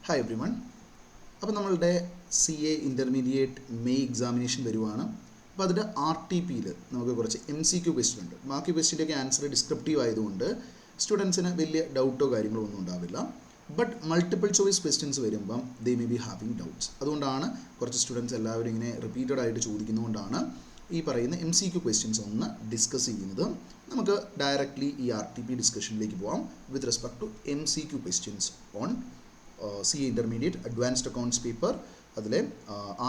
Hi every one. അപ്പോൾ നമ്മളുടെ CA intermediate May examination വരുവാണ്. അപ്പോൾ അതിൻ്റെ RTPയിൽ നമുക്ക് കുറച്ച് MCQ ക്വസ്റ്റ്യൻ ഉണ്ട്. ബാക്കി ക്വസ്റ്റ്യൻ്റെയൊക്കെ ആൻസർ ഡിസ്ക്രിപ്റ്റീവ് ആയതുകൊണ്ട് സ്റ്റുഡൻസിന് വലിയ ഡൗട്ടോ കാര്യങ്ങളോ ഒന്നും ഉണ്ടാവില്ല. ബട്ട് മൾട്ടിപ്പിൾ ചോയ്സ് ക്വസ്റ്റ്യൻസ് വരുമ്പം they may be having doubts. അതുകൊണ്ടാണ് കുറച്ച് സ്റ്റുഡൻസ് എല്ലാവരും ഇങ്ങനെ റിപ്പീറ്റഡ് ആയിട്ട് ചോദിക്കുന്നതുകൊണ്ടാണ് ഈ പറയുന്ന MCQ ക്വസ്റ്റ്യൻസ് ഒന്ന് ഡിസ്കസ് ചെയ്യുന്നത്. നമുക്ക് ഡയറക്റ്റ്ലി ഈ RTP ഡിസ്കഷനിലേക്ക് പോകാം with respect to MCQ questions on CA intermediate advanced accounts paper. അതിലെ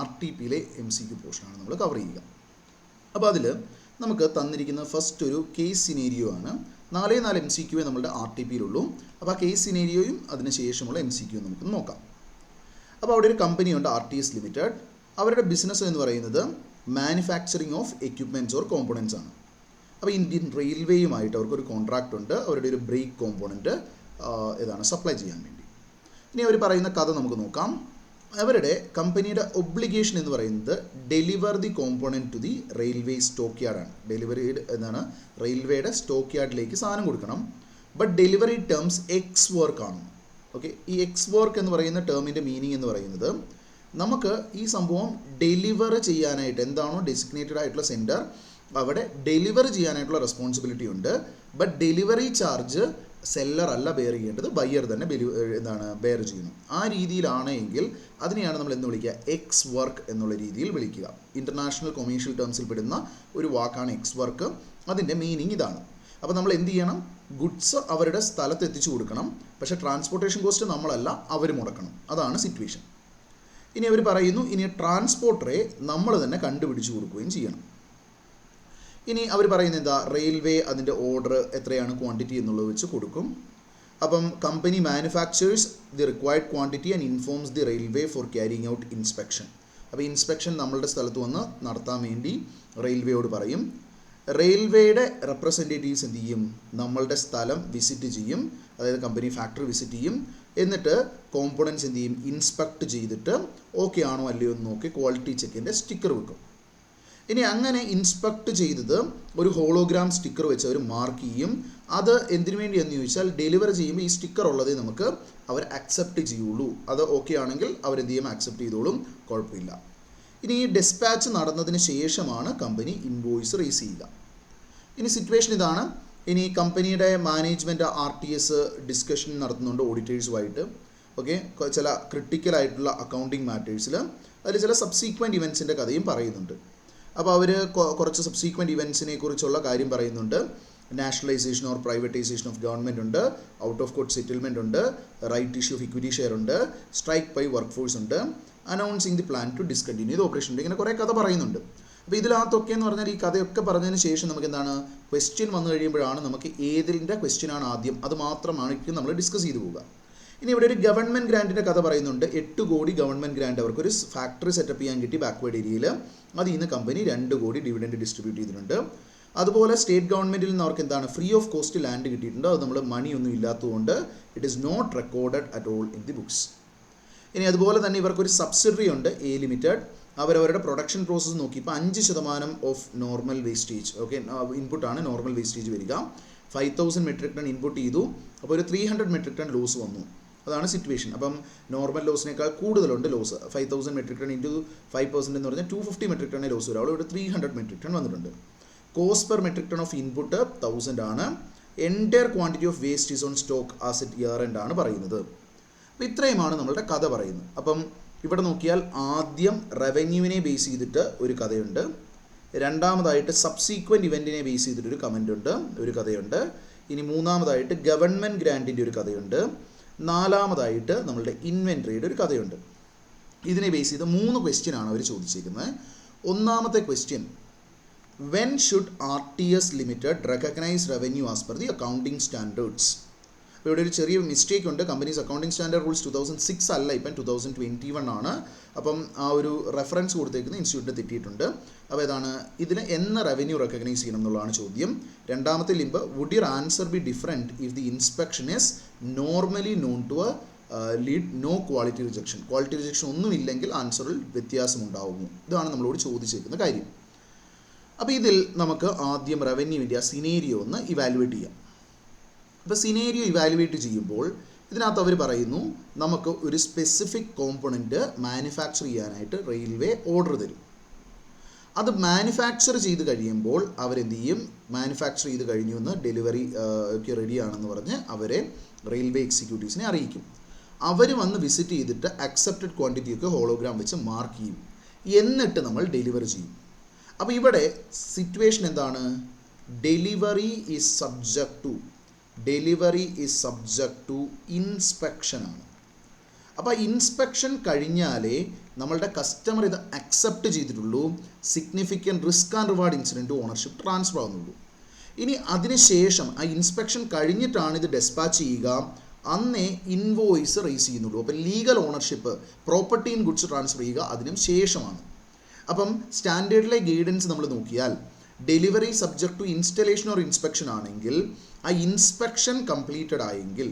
RTPയിലെ MCQ പോർഷനാണ് നമ്മൾ കവർ ചെയ്യുക. അപ്പോൾ അതിൽ നമുക്ക് തന്നിരിക്കുന്ന ഫസ്റ്റ് ഒരു കേസ് സിനേരിയോ ആണ്. 4 MCQ നമ്മളുടെ RTPയിലുള്ളൂ. അപ്പോൾ ആ കേസ് സിനേരിയോയും അതിന് ശേഷമുള്ള MCQ നമുക്ക് നോക്കാം. അപ്പോൾ അവിടെ ഒരു കമ്പനിയുണ്ട്, RTS ലിമിറ്റഡ്. അവരുടെ ബിസിനസ് എന്ന് പറയുന്നത് മാനുഫാക്ചറിങ് ഓഫ് എക്യുപ്മെൻറ്റ്സ് ഓർ കോമ്പോണൻറ്റ്സ് ആണ്. അപ്പോൾ ഇന്ത്യൻ റെയിൽവേയുമായിട്ട് അവർക്കൊരു കോൺട്രാക്റ്റ് ഉണ്ട്, അവരുടെ ഒരു ബ്രേക്ക് കോമ്പോണൻറ്റ് സപ്ലൈ ചെയ്യാൻ വേണ്ടി. ഇനി അവർ പറയുന്ന കഥ നമുക്ക് നോക്കാം. അവരുടെ കമ്പനിയുടെ ഒബ്ലിഗേഷൻ എന്ന് പറയുന്നത് deliver the component to the railway stock യാർഡാണ്. ഡെലിവറി റെയിൽവേയുടെ സ്റ്റോക്ക് യാർഡിലേക്ക് സാധനം കൊടുക്കണം. But delivery terms ex work ആണ്. ഓക്കെ, ഈ എക്സ് വർക്ക് എന്ന് പറയുന്ന ടേമിൻ്റെ മീനിങ് എന്ന് പറയുന്നത് നമുക്ക് ഈ സംഭവം ഡെലിവർ ചെയ്യാനായിട്ട് എന്താണോ ഡെസിഗ്നേറ്റഡ് ആയിട്ടുള്ള സെൻറ്റർ അവിടെ ഡെലിവർ ചെയ്യാനായിട്ടുള്ള റെസ്പോൺസിബിലിറ്റി ഉണ്ട്. ബട്ട് ഡെലിവറി ചാർജ് സെല്ലർ അല്ല ബെയർ ചെയ്യേണ്ടത്, ബയ്യർ തന്നെ ബെയർ ചെയ്യുന്നു. ആ രീതിയിലാണ് എങ്കിൽ അതിനെയാണ് നമ്മൾ എന്ന് വിളിക്കുക, എക്സ് വർക്ക് എന്നുള്ള രീതിയിൽ വിളിക്കുക. ഇൻ്റർനാഷണൽ കൊമേഴ്ഷ്യൽ ടേംസിൽ പെടുന്ന ഒരു വാക്കാണ് എക്സ് വർക്ക്. അതിൻ്റെ മീനിങ് ഇതാണ്. അപ്പോൾ നമ്മൾ എന്ത് ചെയ്യണം, ഗുഡ്സ് അവരുടെ സ്ഥലത്ത് എത്തിച്ചു കൊടുക്കണം. പക്ഷേ ട്രാൻസ്പോർട്ടേഷൻ കോസ്റ്റ് നമ്മളല്ല, അവർ മുടക്കണം. അതാണ് സിറ്റുവേഷൻ. ഇനി അവർ പറയുന്നു, ഇനി ട്രാൻസ്പോർട്ടറെ നമ്മൾ തന്നെ കണ്ടുപിടിച്ച് കൊടുക്കുകയും ചെയ്യണം. ഇനി അവർ പറയുന്നത് എന്താ, റെയിൽവേ അതിൻ്റെ ഓർഡർ എത്രയാണ് ക്വാണ്ടിറ്റി എന്നുള്ളത് വെച്ച് കൊടുക്കും. അപ്പം company manufactures the required quantity and informs the railway for carrying out inspection. അപ്പോൾ ഇൻസ്പെക്ഷൻ നമ്മളുടെ സ്ഥലത്ത് വന്ന് നടത്താൻ വേണ്ടി റെയിൽവേയോട് പറയും. റെയിൽവേയുടെ റെപ്രസെൻറ്റേറ്റീവ്സ് എന്ത് ചെയ്യും, നമ്മളുടെ സ്ഥലം വിസിറ്റ് ചെയ്യും, അതായത് കമ്പനി ഫാക്ടറി വിസിറ്റ് ചെയ്യും. എന്നിട്ട് കോമ്പോണൻറ്റ്സ് എന്ത് ചെയ്യും, ഇൻസ്പെക്ട് ചെയ്തിട്ട് ഓക്കെ ആണോ അല്ലയോ എന്ന് നോക്കി ക്വാളിറ്റി ചെക്കിൻ്റെ സ്റ്റിക്കർ വെക്കും. ഇനി അങ്ങനെ ഇൻസ്പെക്ട് ചെയ്തത് ഒരു ഹോളോഗ്രാം സ്റ്റിക്കർ വെച്ച് അവർ മാർക്ക് ചെയ്യും. അത് എന്തിനു വേണ്ടിയെന്ന് ചോദിച്ചാൽ ഡെലിവർ ചെയ്യുമ്പോൾ ഈ സ്റ്റിക്കർ ഉള്ളതേ നമുക്ക് അവർ അക്സെപ്റ്റ് ചെയ്യുള്ളൂ. അത് ഓക്കെ ആണെങ്കിൽ അവരെന്ത് ചെയ്യും, അക്സെപ്റ്റ് ചെയ്തോളും, കുഴപ്പമില്ല. ഇനി ഈ ഡെസ്പാച്ച് നടന്നതിന് ശേഷമാണ് കമ്പനി ഇൻവോയ്സ് റേസ് ചെയ്യുക. ഇനി സിറ്റുവേഷൻ ഇതാണ്. ഇനി കമ്പനിയുടെ മാനേജ്മെൻറ്റ് RTS ഡിസ്കഷൻ നടത്തുന്നുണ്ട് ഓഡിറ്റേഴ്സുമായിട്ട്. ഓക്കെ, ചില ക്രിട്ടിക്കലായിട്ടുള്ള അക്കൗണ്ടിങ് മാറ്റേഴ്സിൽ അതിൽ ചില സബ്സീക്വൻറ്റ് ഇവൻറ്റ്സിൻ്റെ കഥയും പറയുന്നുണ്ട്. അപ്പോൾ അവർ കുറച്ച് സബ്സീക്വൻറ്റ് ഇവൻറ്റ്സിനെ കുറിച്ചുള്ള കാര്യം പറയുന്നുണ്ട്. Nationalisation or privatisation of government ഉണ്ട്, ഔട്ട് ഓഫ് കോർട്ട് സെറ്റിൽമെൻറ്റ് ഉണ്ട്, right issue of equity share ഉണ്ട്, സ്ട്രൈക്ക് ബൈ വർക്ക് ഫോഴ്സ് ഉണ്ട്, announcing the plan to discontinue the operation ഉണ്ട്. ഇങ്ങനെ കുറേ കഥ പറയുന്നുണ്ട്. അപ്പോൾ ഇതിനകത്തൊക്കെ എന്ന് പറഞ്ഞാൽ ഈ കഥയൊക്കെ പറഞ്ഞതിന് ശേഷം നമുക്ക് എന്താണ്, ക്വസ്റ്റ്യൻ വന്നു കഴിയുമ്പോഴാണ് നമുക്ക് ഏതിൻ്റെ ക്വസ്റ്റ്യനാണ് ആദ്യം, അത് മാത്രമാണ് നമ്മൾ ഡിസ്കസ് ചെയ്തു പോവുക. ഇനി ഇവിടെ ഒരു ഗവൺമെൻറ് ഗ്രാൻറ്റിൻ്റെ കഥ പറയുന്നുണ്ട്. 8 കോടി ഗവൺമെൻറ് ഗ്രാൻറ്റ് അവർക്കൊരു ഫാക്ടറി സെറ്റപ്പ് ചെയ്യാൻ കിട്ടി ബാക്ക്വേർഡ് ഏരിയയിൽ. അതിൽ നിന്ന് കമ്പനി 2 കോടി ഡിവിഡൻഡ് ഡിസ്ട്രിബ്യൂട്ട് ചെയ്തിട്ടുണ്ട്. അതുപോലെ സ്റ്റേറ്റ് ഗവൺമെൻറ്റിൽ നിന്ന് അവർക്ക് എന്താണ് ഫ്രീ ഓഫ് കോസ്റ്റ് ലാൻഡ് കിട്ടിയിട്ടുണ്ട്. അത് നമ്മൾ മണിയൊന്നും ഇല്ലാത്തതുകൊണ്ട് it is not recorded at all in the books. ഇനി അതുപോലെ തന്നെ ഇവർക്കൊരു സബ്സിഡറി ഉണ്ട്, A ലിമിറ്റഡ്. അവരവരുടെ പ്രൊഡക്ഷൻ പ്രോസസ്സ് നോക്കി ഇപ്പോൾ 5% ഓഫ് നോർമൽ വേസ്റ്റേജ്, ഓക്കെ, ഇൻപുട്ടാണ് നോർമൽ വേസ്റ്റേജ് വരിക. 5000 മെട്രിക് ടൺ ഇൻപുട്ട് ചെയ്തു, അപ്പോൾ ഒരു 300 മെട്രിക് ടൺ ലോസ് വന്നു. അതാണ് സിറ്റുവേഷൻ. അപ്പം നോർമൽ ലോസിനേക്കാൾ കൂടുതലുണ്ട് ലോസ്. 5000 മെട്രിക് ടൺ ഇൻറ്റു 5% എന്ന് പറഞ്ഞാൽ 250 മെട്രിക് ടണ്ണേ ലോസ് വരും. അവിടെ ഒരു 300 മെട്രിക് ടൺ വന്നിട്ടുണ്ട്. Cost per metric ton of input 1000 ആണ്. Entire quantity of waste is on stock as it year end ആണ് പറയുന്നത്. അപ്പോൾ ഇത്രയുമാണ് നമ്മളുടെ കഥ പറയുന്നത്. അപ്പം ഇവിടെ നോക്കിയാൽ ആദ്യം റവന്യൂവിനെ ബേസ് ചെയ്തിട്ട് ഒരു കഥയുണ്ട്. രണ്ടാമതായിട്ട് സബ്സീക്വൻറ്റ് ഇവൻറ്റിനെ ബേസ് ചെയ്തിട്ടൊരു കമൻ്റ് ഉണ്ട്, ഒരു കഥയുണ്ട്. ഇനി മൂന്നാമതായിട്ട് ഗവൺമെൻറ് ഗ്രാൻറ്റിൻ്റെ ഒരു കഥയുണ്ട്. നാലാമതായിട്ട് നമ്മളുടെ ഇൻവെൻട്രിയുടെ ഒരു കഥയുണ്ട്. ഇതിനെ ബേസ് ചെയ്ത് 3 ക്വസ്റ്റ്യനാണ് അവർ ചോദിച്ചിരിക്കുന്നത്. ഒന്നാമത്തെ question, when should RTS limited recognise revenue as per the accounting standards. അപ്പോൾ ഇവിടെ ഒരു ചെറിയ മിസ്റ്റേക്ക് ഉണ്ട്. കമ്പനീസ് അക്കൗണ്ടിങ് സ്റ്റാൻഡേർഡ് റൂൾസ് 2006 അല്ല, ഇപ്പം 2021 ആണ്. അപ്പം ആ ഒരു റെഫറൻസ് കൊടുത്തേക്കുന്ന ഇൻസ്റ്റിറ്റ്യൂട്ടിൽ തെറ്റിയിട്ടുണ്ട്. അപ്പോൾ ഏതാണ് ഇതിന് എന്ന് റവന്യൂ റെക്കഗ്നൈസ് ചെയ്യണം എന്നുള്ളതാണ് ചോദ്യം. രണ്ടാമത്തെ limb, would your answer be different if the inspection is normally known to lead no quality rejection. Quality rejection ഒന്നുമില്ലെങ്കിൽ ആൻസറിൽ വ്യത്യാസമുണ്ടാവുമോ? ഇതാണ് നമ്മളോട് ചോദിച്ചേക്കുന്ന കാര്യം. അപ്പോൾ ഇതിൽ നമുക്ക് ആദ്യം റവന്യൂവിൻ്റെ ആ സിനേരിയോ ഒന്ന് ഇവാലുവേറ്റ് ചെയ്യാം. അപ്പോൾ സിനേരിയോ ഇവാലുവേറ്റ് ചെയ്യുമ്പോൾ ഇതിനകത്ത് അവർ പറയുന്നു നമുക്ക് ഒരു സ്പെസിഫിക് കോമ്പണൻറ്റ് മാനുഫാക്ചർ ചെയ്യാനായിട്ട് റെയിൽവേ ഓർഡർ തരും. അത് മാനുഫാക്ചർ ചെയ്ത് കഴിയുമ്പോൾ അവരെന്ത് ചെയ്യും, മാനുഫാക്ചർ ചെയ്ത് കഴിഞ്ഞു എന്ന് ഡെലിവറിക്ക് റെഡിയാണെന്ന് പറഞ്ഞ് അവരെ റെയിൽവേ എക്സിക്യൂട്ടീവ്സിനെ അറിയിക്കും. അവർ വന്ന് വിസിറ്റ് ചെയ്തിട്ട് അക്സെപ്റ്റഡ് ക്വാണ്ടിറ്റിയൊക്കെ ഹോളോഗ്രാം വെച്ച് മാർക്ക് ചെയ്യും. എന്നിട്ട് നമ്മൾ ഡെലിവറി ചെയ്യും. അപ്പോൾ ഇവിടെ സിറ്റുവേഷൻ എന്താണ്, delivery is subject to inspection ആണ്. അപ്പോൾ ഇൻസ്പെക്ഷൻ കഴിഞ്ഞാലേ നമ്മളുടെ കസ്റ്റമർ ഇത് അക്സെപ്റ്റ് ചെയ്തിട്ടുള്ളൂ, significant risk and reward incident ownership transfer ആവുന്നുള്ളൂ. ഇനി അതിനുശേഷം ആ ഇൻസ്പെക്ഷൻ കഴിഞ്ഞിട്ടാണ് ഇത് ഡെസ്പാച്ച് ചെയ്യുക, അന്നേ ഇൻവോയ്സ് റേസ് ചെയ്യുന്നുള്ളൂ. അപ്പോൾ legal ownership property in goods transfer ചെയ്യുക അതിനും ശേഷമാണ്. അപ്പം സ്റ്റാൻഡേർഡിലെ ഗൈഡൻസ് നമ്മൾ നോക്കിയാൽ delivery subject to installation or inspection ആണെങ്കിൽ ആ ഇൻസ്പെക്ഷൻ കംപ്ലീറ്റഡ് ആയെങ്കിൽ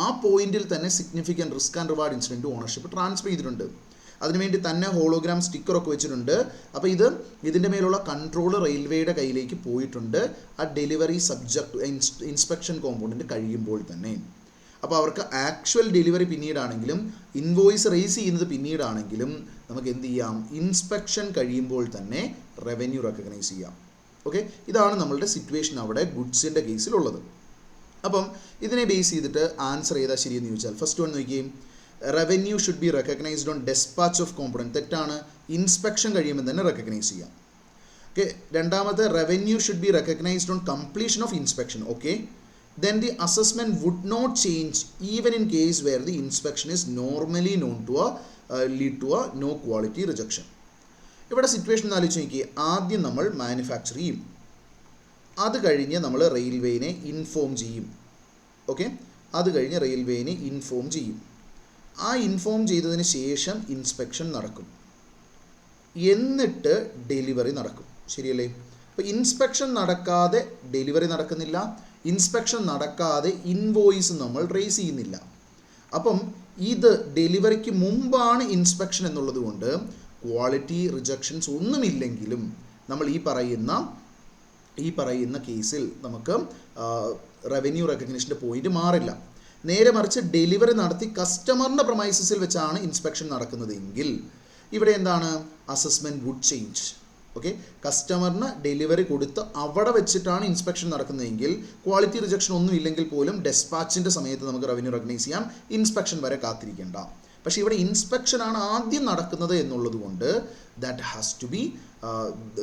ആ പോയിന്റിൽ തന്നെ significant risk and reward incident ownership transfer ചെയ്തിട്ടുണ്ട്. അതിനുവേണ്ടി തന്നെ ഹോളോഗ്രാം സ്റ്റിക്കറൊക്കെ വെച്ചിട്ടുണ്ട്. അപ്പോൾ ഇതിൻ്റെ മേലുള്ള കൺട്രോൾ റെയിൽവേയുടെ കയ്യിലേക്ക് പോയിട്ടുണ്ട് ആ ഡെലിവറി സബ്ജക്റ്റ് ഇൻസ്പെക്ഷൻ കോമ്പോണൻറ്റ് കഴിയുമ്പോൾ തന്നെ. അപ്പോൾ അവർക്ക് ആക്ച്വൽ ഡെലിവറി പിന്നീടാണെങ്കിലും ഇൻവോയ്സ് റേസ് ചെയ്യുന്നത് പിന്നീടാണെങ്കിലും നമുക്ക് എന്ത് ചെയ്യാം, ഇൻസ്പെക്ഷൻ കഴിയുമ്പോൾ തന്നെ റവന്യൂ റെക്കഗ്നൈസ് ചെയ്യാം. ഓക്കെ, ഇതാണ് നമ്മളുടെ സിറ്റുവേഷൻ അവിടെ ഗുഡ്സിൻ്റെ കേസിലുള്ളത്. അപ്പം ഇതിനെ ബേസ് ചെയ്തിട്ട് ആൻസർ ചെയ്താൽ ശരിയെന്ന് ചോദിച്ചാൽ ഫസ്റ്റ് വൺ നോക്കിയും revenue should be recognised on despatch of component. തെറ്റാണ്, ഇൻസ്പെക്ഷൻ കഴിയുമ്പോൾ തന്നെ റെക്കഗ്നൈസ് ചെയ്യാം. ഓക്കെ, രണ്ടാമത്തെ revenue should be recognised on completion of inspection. Okay, then the assessment would not change even in case where the inspection is normally known to lead to a no quality rejection. ഇവിടെ situation ഒന്ന് ആലോചിച്ച് നോക്കി. ആദ്യം നമ്മൾ manufacture ചെയ്യും, അത് കഴിഞ്ഞ് നമ്മൾ റെയിൽവേനെ ഇൻഫോം ചെയ്യും. ഓക്കെ, അത് കഴിഞ്ഞ് റെയിൽവേനെ ഇൻഫോം ചെയ്യും. ആ ഇൻഫോം ചെയ്തതിന് ശേഷം ഇൻസ്പെക്ഷൻ നടക്കും, എന്നിട്ട് ഡെലിവറി നടക്കും. ശരിയല്ലേ? അപ്പോൾ ഇൻസ്പെക്ഷൻ നടക്കാതെ ഡെലിവറി നടക്കുന്നില്ല, ഇൻസ്പെക്ഷൻ നടക്കാതെ ഇൻവോയ്സ് നമ്മൾ റേസ് ചെയ്യുന്നില്ല. അപ്പം ഇത് ഡെലിവറിക്ക് മുമ്പാണ് ഇൻസ്പെക്ഷൻ എന്നുള്ളത് കൊണ്ട് ക്വാളിറ്റി റിജക്ഷൻസ് ഒന്നുമില്ലെങ്കിലും നമ്മൾ ഈ പറയുന്ന കേസിൽ നമുക്ക് റവന്യൂ റെക്കഗ്നിഷൻ്റെ പോയിന്റ് മാറില്ല. നേരെ മറിച്ച് ഡെലിവറി നടത്തി കസ്റ്റമറിൻ്റെ പ്രമൈസസിൽ വെച്ചാണ് ഇൻസ്പെക്ഷൻ നടക്കുന്നതെങ്കിൽ ഇവിടെ എന്താണ്, അസസ്മെൻറ്റ് വുഡ് ചേഞ്ച്. ഓക്കെ, കസ്റ്റമറിന് ഡെലിവറി കൊടുത്ത് അവിടെ വെച്ചിട്ടാണ് ഇൻസ്പെക്ഷൻ നടക്കുന്നതെങ്കിൽ ക്വാളിറ്റി റിജക്ഷൻ ഒന്നും ഇല്ലെങ്കിൽ പോലും ഡെസ്പാച്ചിൻ്റെ സമയത്ത് നമുക്ക് റവന്യൂ റെക്കഗ്നൈസ് ചെയ്യാം, ഇൻസ്പെക്ഷൻ വരെ കാത്തിരിക്കേണ്ട. പക്ഷേ ഇവിടെ ഇൻസ്പെക്ഷനാണ് ആദ്യം നടക്കുന്നത് എന്നുള്ളത് കൊണ്ട് that has to be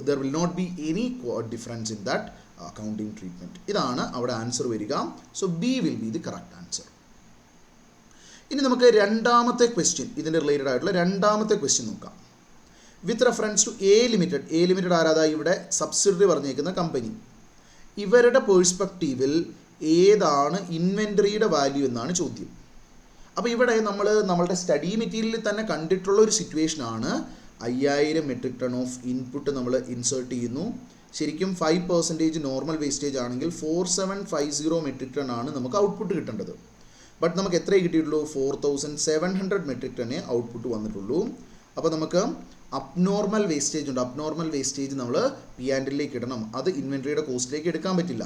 there will not be any difference in that accounting treatment. ഇതാണ് അവിടെ ആൻസർ വരിക. So B will be the correct answer. ഇനി നമുക്ക് രണ്ടാമത്തെ ക്വസ്റ്റ്യൻ, ഇതിൻ്റെ റിലേറ്റഡ് ആയിട്ടുള്ള രണ്ടാമത്തെ ക്വസ്റ്റ്യൻ നോക്കാം. With reference to a limited ആരാതാ ഇവിടെ സബ്സിഡറി പറഞ്ഞേക്കുന്ന കമ്പനി. ഇവരുടെ പേഴ്സ്പെക്റ്റീവിൽ ഏതാണ് ഇൻവെൻറ്ററിയുടെ വാല്യൂ എന്നാണ് ചോദ്യം. അപ്പോൾ ഇവിടെ നമ്മളുടെ സ്റ്റഡി മെറ്റീരിയലിൽ തന്നെ കണ്ടിട്ടുള്ള ഒരു സിറ്റുവേഷനാണ്. 5000 മെട്രിക് ടൺ ഓഫ് ഇൻപുട്ട് നമ്മൾ ഇൻസേർട്ട് ചെയ്യുന്നു. ശരിക്കും 5% നോർമൽ വേസ്റ്റേജ് ആണെങ്കിൽ 4750 മെട്രിക് ടൺ ആണ് നമുക്ക് ഔട്ട്പുട്ട് കിട്ടേണ്ടത്. ബട്ട് നമുക്ക് എത്രയേ കിട്ടിയിട്ടുള്ളൂ, 4700 മെട്രിക് ടണ്ണേ ഔട്ട്പുട്ട് വന്നിട്ടുള്ളൂ. അപ്പോൾ നമുക്ക് അബ്നോർമൽ വേസ്റ്റേജ് ഉണ്ട്. അബ്നോർമൽ വേസ്റ്റേജ് നമ്മൾ P&Lലേക്ക് ഇടണം, അത് ഇൻവെൻറ്ററിയുടെ കോസ്റ്റിലേക്ക് എടുക്കാൻ പറ്റില്ല.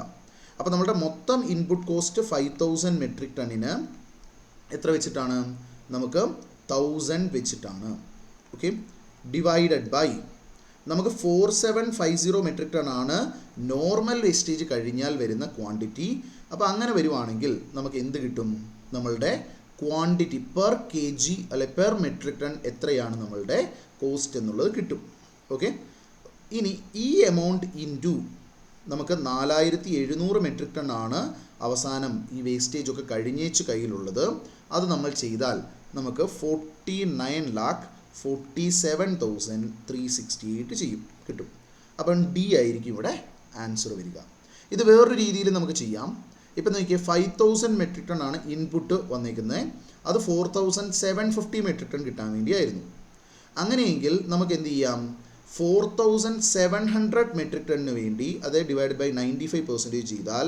അപ്പോൾ നമ്മുടെ മൊത്തം ഇൻപുട്ട് കോസ്റ്റ് 5000 മെട്രിക് ടണ്ണിന് എത്ര വെച്ചിട്ടാണ്, നമുക്ക് 1000 വെച്ചിട്ടാണ്. ഓക്കെ, ഡിവൈഡഡ് ബൈ നമുക്ക് 4750 മെട്രിക് ടൺ ആണ് നോർമൽ വേസ്റ്റേജ് കഴിഞ്ഞാൽ വരുന്ന ക്വാണ്ടിറ്റി. അപ്പോൾ അങ്ങനെ വരുവാണെങ്കിൽ നമുക്ക് എന്ത് കിട്ടും, നമ്മളുടെ ക്വാണ്ടിറ്റി പെർ kg അല്ലെ പെർ മെട്രിക് ടൺ എത്രയാണ് നമ്മളുടെ കോസ്റ്റ് എന്നുള്ളത് കിട്ടും. ഓക്കെ, ഇനി ഈ എമൗണ്ട് ഇൻറ്റു നമുക്ക് 4700 മെട്രിക് ടൺ ആണ് അവസാനം ഈ വേസ്റ്റേജ് ഒക്കെ കഴിഞ്ഞേച്ച് കയ്യിലുള്ളത്. അത് നമ്മൾ ചെയ്താൽ നമുക്ക് 49,47,368 കിട്ടും. അപ്പം ഡി ആയിരിക്കും ഇവിടെ ആൻസർ വരിക. ഇത് വേറൊരു രീതിയിൽ നമുക്ക് ചെയ്യാം. ഇപ്പം നോക്കിയാൽ 5000 മെട്രിക് ടൺ ആണ് ഇൻപുട്ട് വന്നേക്കുന്നത്, അത് 4750 മെട്രിക് ടൺ കിട്ടാൻ വേണ്ടിയായിരുന്നു. അങ്ങനെയെങ്കിൽ നമുക്ക് എന്ത് ചെയ്യാം, 4700 മെട്രിക് ടണ്ണിന് വേണ്ടി അത് ഡിവൈഡ് ബൈ 95% ചെയ്താൽ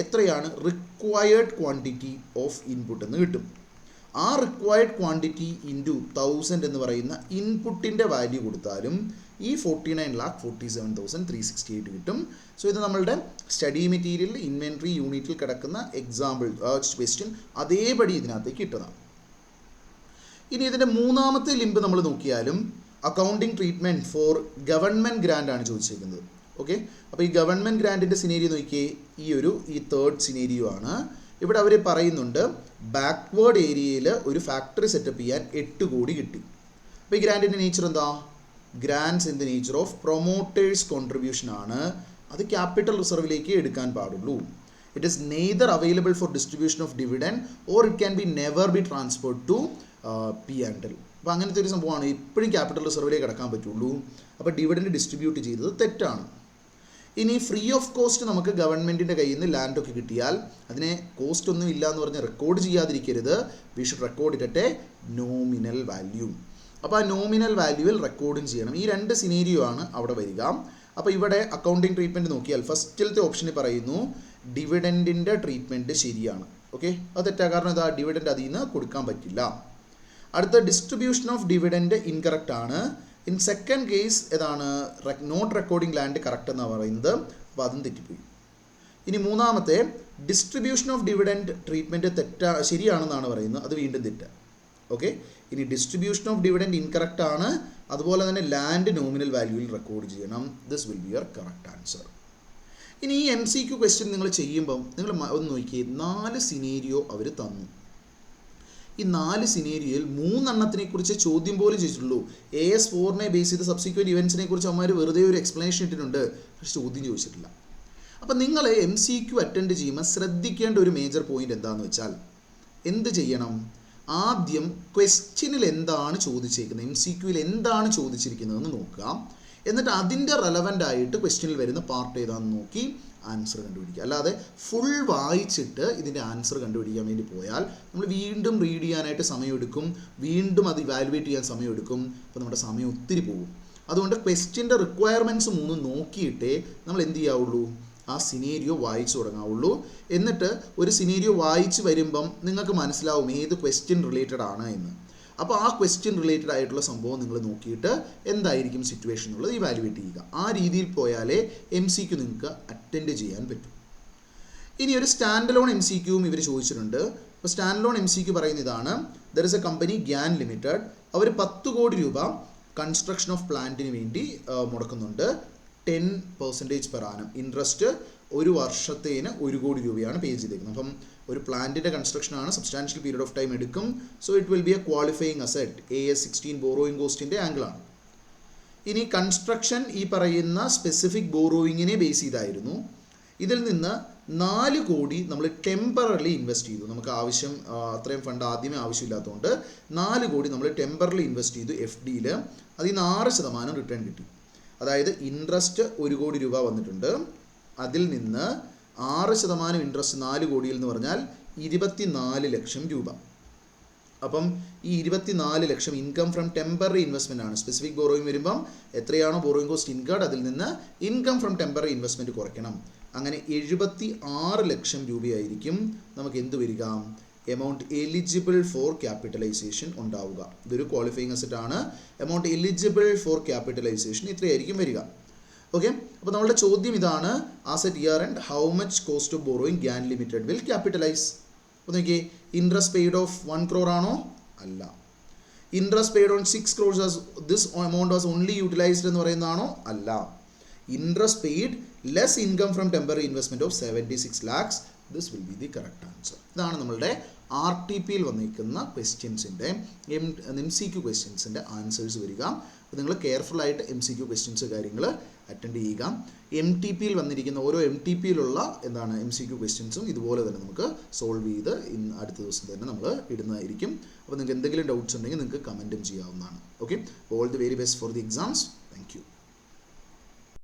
എത്രയാണ് റിക്വയർഡ് ക്വാണ്ടിറ്റി ഓഫ് ഇൻപുട്ട് എന്ന് കിട്ടും. ആ റിക്വയർഡ് ക്വാണ്ടിറ്റി ഇൻറ്റു 1000 എന്ന് പറയുന്ന ഇൻപുട്ടിൻ്റെ വാല്യൂ കൊടുത്താലും ഈ 49,47,368 കിട്ടും. സോ ഇത് നമ്മളുടെ സ്റ്റഡി മെറ്റീരിയൽ ഇൻവെൻട്രി യൂണിറ്റിൽ കിടക്കുന്ന എക്സാമ്പിൾ ക്വസ്റ്റ്യൻ അതേപടി ഇതിനകത്തേക്ക് ഇട്ടതാണ്. ഇനി ഇതിൻ്റെ മൂന്നാമത്തെ ലിമ്പ് നമ്മൾ നോക്കിയാലും accounting treatment for government grand ആണ് ചോദിച്ചിരിക്കുന്നത്. ഓക്കെ, അപ്പോൾ ഈ ഗവൺമെൻറ് ഗ്രാൻഡിൻ്റെ സിനേരിയോ നോക്കിയേ, ഈ തേർഡ് സിനേരിയോ ആണ്. ഇവിടെ അവർ പറയുന്നുണ്ട് ബാക്ക്വേർഡ് ഏരിയയിൽ ഒരു ഫാക്ടറി സെറ്റപ്പ് ചെയ്യാൻ 8 കോടി കിട്ടി. അപ്പോൾ ഈ ഗ്രാൻഡിൻ്റെ നേച്ചർ എന്താ? Grants in the nature of promoters contribution ആണ്. അത് ക്യാപിറ്റൽ റിസർവിലേക്ക് എടുക്കാൻ പാടുള്ളൂ. It is neither available for distribution of dividend or it can be never be transferred to P&L. അപ്പോൾ അങ്ങനത്തെ ഒരു സംഭവമാണ്. ഇപ്പോഴും ക്യാപിറ്റൽ റിസർവിലേക്ക് കിടക്കാൻ പറ്റുള്ളൂ. അപ്പോൾ ഡിവിഡൻഡ് ഡിസ്ട്രിബ്യൂട്ട് ചെയ്തത് തെറ്റാണ്. ഇനി ഫ്രീ ഓഫ് കോസ്റ്റ് നമുക്ക് ഗവൺമെൻറ്റിൻ്റെ കയ്യിൽ നിന്ന് ലാൻഡൊക്കെ കിട്ടിയാൽ അതിനെ കോസ്റ്റ് ഒന്നും ഇല്ല എന്ന് പറഞ്ഞ് റെക്കോർഡ് ചെയ്യാതിരിക്കരുത്. We should record it at a nominal value. അപ്പോൾ ആ നോമിനൽ വാല്യൂവിൽ റെക്കോർഡും ചെയ്യണം. ഈ 2 സിനേരിയോ ആണ് അവിടെ വരിക. അപ്പോൾ ഇവിടെ അക്കൗണ്ടിങ് ട്രീറ്റ്മെൻറ്റ് നോക്കിയാൽ ഫസ്റ്റിലത്തെ ഓപ്ഷനിൽ പറയുന്നു ഡിവിഡൻറ്റിൻ്റെ ട്രീറ്റ്മെൻറ്റ് ശരിയാണ്. ഓക്കെ, അത് തെറ്റാ. കാരണം ഇതാ ഡിവിഡൻറ്റ് അതിൽ നിന്ന് കൊടുക്കാൻ പറ്റില്ല. അടുത്ത ഡിസ്ട്രിബ്യൂഷൻ ഓഫ് ഡിവിഡൻറ്റ് ഇൻകറക്റ്റ് ആണ്. ഇൻ സെക്കൻഡ് കേസ് ഏതാണ്? നോട്ട് റെക്കോർഡിംഗ് ലാൻഡ് കറക്റ്റ് എന്നാണ് പറയുന്നത്. അപ്പോൾ അതും തെറ്റിപ്പോയി. ഇനി മൂന്നാമത്തെ ഡിസ്ട്രിബ്യൂഷൻ ഓഫ് ഡിവിഡൻറ്റ് ട്രീറ്റ്മെൻറ്റ് ശരിയാണെന്നാണ് പറയുന്നത്. അത് വീണ്ടും തെറ്റ്. ഓക്കെ, ഇനി ഡിസ്ട്രിബ്യൂഷൻ ഓഫ് ഡിവിഡൻറ്റ് ഇൻകറക്റ്റ് ആണ്. അതുപോലെ തന്നെ ലാൻഡ് നോമിനൽ വാല്യൂവിൽ റെക്കോർഡ് ചെയ്യണം. This will be your correct answer. ഇനി ഈ MCQ ക്വസ്റ്റ്യൻ നിങ്ങൾ ചെയ്യുമ്പം നിങ്ങൾ ഒന്ന് നോക്കിയേ, 4 സിനേരിയോ അവർ തന്നു. ഈ 4 സിനേരിയോയിൽ 3 എണ്ണത്തിനെ കുറിച്ച് ചോദ്യം പോലും ചോദിച്ചിട്ടുള്ളൂ. AS4 ബേസ് ചെയ്ത് സബ്സിക്വൻറ്റ് ഇവൻസിനെ കുറിച്ച് അവന്മാർ വെറുതെ ഒരു എക്സ്പ്ലനേഷൻ ഇട്ടിട്ടുണ്ട്, പക്ഷേ ചോദ്യം ചോദിച്ചിട്ടില്ല. അപ്പം നിങ്ങൾ MCQ അറ്റൻഡ് ചെയ്യുമ്പോൾ ശ്രദ്ധിക്കേണ്ട ഒരു മേജർ പോയിന്റ് എന്താണെന്ന് വെച്ചാൽ എന്ത് ചെയ്യണം? ആദ്യം ക്വസ്റ്റ്യനിൽ എന്താണ് ചോദിച്ചിരിക്കുന്നത്, MCQയിൽ എന്താണ് ചോദിച്ചിരിക്കുന്നതെന്ന് നോക്കുക. എന്നിട്ട് അതിൻ്റെ റെലവൻ്റ് ആയിട്ട് ക്വസ്റ്റ്യനിൽ വരുന്ന പാർട്ട് ഏതാണെന്ന് നോക്കി ആൻസർ കണ്ടുപിടിക്കുക. അല്ലാതെ ഫുൾ വായിച്ചിട്ട് ഇതിൻ്റെ ആൻസർ കണ്ടുപിടിക്കാൻ വേണ്ടി പോയാൽ നമ്മൾ വീണ്ടും റീഡ് ചെയ്യാനായിട്ട് സമയമെടുക്കും, വീണ്ടും അത് ഇവാലുവേറ്റ് ചെയ്യാൻ സമയമെടുക്കും. അപ്പോൾ നമ്മുടെ സമയം ഒത്തിരി പോകും. അതുകൊണ്ട് ക്വസ്റ്റ്യൻ്റെ റിക്വയർമെൻറ്റ്സ് 3 നോക്കിയിട്ടേ നമ്മൾ എന്ത് ചെയ്യാവുള്ളൂ? ആ സിനേരിയോ വായിച്ചു തുടങ്ങാവുള്ളൂ. എന്നിട്ട് ഒരു സിനേരിയോ വായിച്ച് വരുമ്പം നിങ്ങൾക്ക് മനസ്സിലാവും ഏത് ക്വസ്റ്റ്യൻ റിലേറ്റഡ് ആണ് എന്ന്. അപ്പോൾ ആ ക്വസ്റ്റ്യൻ റിലേറ്റഡ് ആയിട്ടുള്ള സംഭവം നിങ്ങൾ നോക്കിയിട്ട് എന്തായിരിക്കും സിറ്റുവേഷൻ എന്നുള്ളത് ഇവാലുവേറ്റ് ചെയ്യുക. ആ രീതിയിൽ പോയാലേ MCQ നിങ്ങൾക്ക് അറ്റൻഡ് ചെയ്യാൻ പറ്റും. ഇനി ഒരു സ്റ്റാൻഡ് ലോൺ MCQവും ഇവർ ചോദിച്ചിട്ടുണ്ട്. അപ്പോൾ സ്റ്റാൻഡ് ലോൺ MCQ പറയുന്ന ഇതാണ്: there is a company Gyan limited. അവർ 10 കോടി രൂപ കൺസ്ട്രക്ഷൻ ഓഫ് പ്ലാന്റിന് വേണ്ടി മുടക്കുന്നുണ്ട്. 10% പെർ ആനം ഇൻട്രസ്റ്റ് ഒരു വർഷത്തേന് 1 കോടി രൂപയാണ് പേ ചെയ്തേക്കുന്നത്. അപ്പം ഒരു പ്ലാന്റിൻ്റെ കൺസ്ട്രക്ഷനാണ്, സബ്സ്റ്റാൻഷ്യൽ പീരീഡ് ഓഫ് ടൈം എടുക്കും. So it will be a qualifying asset. AS16 borrowing കോസ്റ്റിൻ്റെ ആംഗിളാണ്. ഇനി കൺസ്ട്രക്ഷൻ ഈ പറയുന്ന സ്പെസിഫിക് ബോറോയിങ്ങിനെ ബേസ് ചെയ്തായിരുന്നു. ഇതിൽ നിന്ന് 4 കോടി നമ്മൾ ടെമ്പററി ഇൻവെസ്റ്റ് ചെയ്തു. നമുക്ക് ആവശ്യം അത്രയും ഫണ്ട് ആദ്യമേ ആവശ്യമില്ലാത്തതുകൊണ്ട് 4 കോടി നമ്മൾ ടെമ്പററി ഇൻവെസ്റ്റ് ചെയ്തു FDയിൽ. അതിൽ നിന്ന് 6% റിട്ടേൺ കിട്ടി. അതായത് ഇൻട്രസ്റ്റ് 1 കോടി രൂപ വന്നിട്ടുണ്ട്. അതിൽ നിന്ന് 6% ഇൻട്രസ്റ്റ് 4 കോടിയിൽ എന്ന് പറഞ്ഞാൽ 24 ലക്ഷം രൂപ. അപ്പം ഈ 24 ലക്ഷം ഇൻകം ഫ്രം ടെമ്പററി ഇൻവെസ്റ്റ്മെൻ്റ് ആണ്. സ്പെസിഫിക് ബോറോയിങ് വരുമ്പം എത്രയാണോ ബോറോയിങ് കോസ്റ്റ് ഇൻകേർഡ് അതിൽ നിന്ന് ഇൻകം ഫ്രം ടെമ്പററി ഇൻവെസ്റ്റ്മെൻറ്റ് കുറയ്ക്കണം. അങ്ങനെ 76 ലക്ഷം രൂപയായിരിക്കും നമുക്ക് എന്ത് വരിക? എമൗണ്ട് എലിജിബിൾ ഫോർ ക്യാപിറ്റലൈസേഷൻ ഉണ്ടാവുക. ഇതൊരു ക്വാളിഫയിങ് അസറ്റ് ആണ്. എമൗണ്ട് എലിജിബിൾ ഫോർ ക്യാപിറ്റലൈസേഷൻ ഇത്രയായിരിക്കും വരിക. ഓക്കെ, അപ്പോൾ നമ്മളുടെ ചോദ്യം ഇതാണ്: as at year end how much cost of borrowing Gyan limited will capitalise? അപ്പോൾ നോക്കിയേ, ഇൻട്രസ്റ്റ് പെയ്ഡ് ഓഫ് 1 crore ആണോ? അല്ല. Interest paid on 6 crores this amount was only utilised എന്ന് പറയുന്നതാണോ? അല്ല. Interest paid less income from temporary investment of 76 lakhs. This will be the correct answer. ഇതാണ് നമ്മളുടെ RTPയിൽ വന്നിരിക്കുന്ന ക്വസ്റ്റ്യൻസിൻ്റെ MCQ ക്വസ്റ്റ്യൻസിൻ്റെ ആൻസേഴ്സ് വരിക. അപ്പോൾ നിങ്ങൾ കെയർഫുള്ളായിട്ട് MCQ ക്വസ്റ്റ്യൻസ് കാര്യങ്ങൾ അറ്റൻഡ് ചെയ്യുക. MTPയിൽ വന്നിരിക്കുന്ന ഓരോ MTPയിലുള്ള MCQ ക്വസ്റ്റ്യൻസും ഇതുപോലെ തന്നെ നമുക്ക് സോൾവ് ചെയ്ത് അടുത്ത ദിവസം തന്നെ നമ്മൾ ഇടുന്നതായിരിക്കും. അപ്പോൾ നിങ്ങൾക്ക് എന്തെങ്കിലും ഡൗട്ട്സ് ഉണ്ടെങ്കിൽ നിങ്ങൾക്ക് കമൻറ്റും ചെയ്യാവുന്നതാണ്. Okay, all the very best for the exams. Thank you.